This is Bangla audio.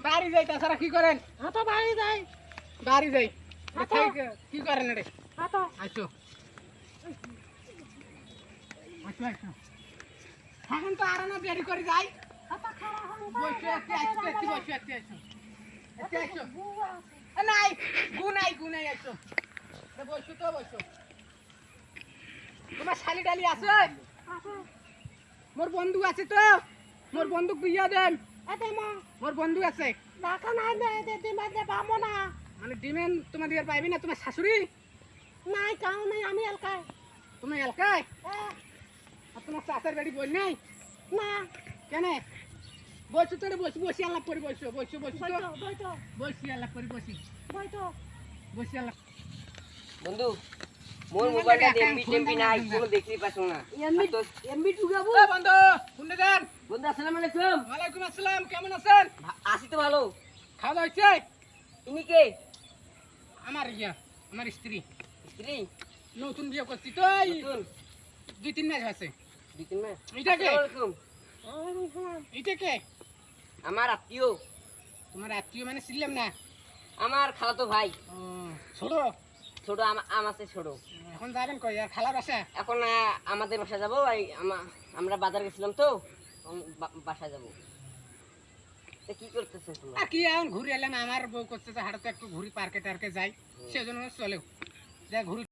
বাড়ি যাই তাছাড়া কি করেন? হ্যাঁ তো বাড়ি যাই। বাড়ি যাই আচ্ছা। কি করেন রে? হ্যাঁ তো আসো আসো আসো এখন তো আর না দেরি করে যাই। বসে একটু বসে একটু আসো নাই গু নাই আসো বসো তো বসো। তোমার শালি ডালি আছে? মোর বন্ধু আছে তো, মোর বন্ধু বিয়া দেন। মোর বন্ধু আছে মানে ডিমেন তোমার দিকে পাইবি না। তোমার শাশুড়ি নাই কাউ নাই আমি এলাকায় তুমি এলাকায় আর তোমার চাষের বাড়ি বই নাই না কেন? বসো তো বসি আল্লাহ করে বসো বসো বসো তো বইতো বসি আল্লাহ করে বসি আল্লাহ। বন্ধু মোর মোবাইলটা এমবি টেমবি নাই কোনো দেখতেই পাচ্ছ না। এমবি ঢুকাবো। ও বন্ধু শুনতে দেন। বন্ধু আসসালামু আলাইকুম। ওয়ালাইকুম আসসালাম, কেমন আছেন? আসি তো ভালো। খাওয়া দাওয়া হয়েছে? ইনি কে? আমার স্ত্রী। স্ত্রী? নতুন বিয়ে করছি তো এই নতুন? 2-3 মাস আছে। 2-3 মাস? এটা কে? আসসালামু আলাইকুম। এটা কে? আমার আত্মীয়। তোমার আত্মীয় মানে ছিলাম না। আমার খালাতো ভাই। ও ছোট? ছোট আমার চেয়ে ছোট। এখন যাবেন কই? আর খালা বাসা? এখন আমাদের বাসায় যাবো। আমরা বাজার গেছিলাম তো বাসায় যাবো। তা কি করতেছো তোমরা? আর কি এখন ঘুরে এলাম। আমার বউ করছে যে হাঁটাতে একটু ঘুরি পার্কে টার্কে যাই, সেজন্য চলেও যা ঘুরি।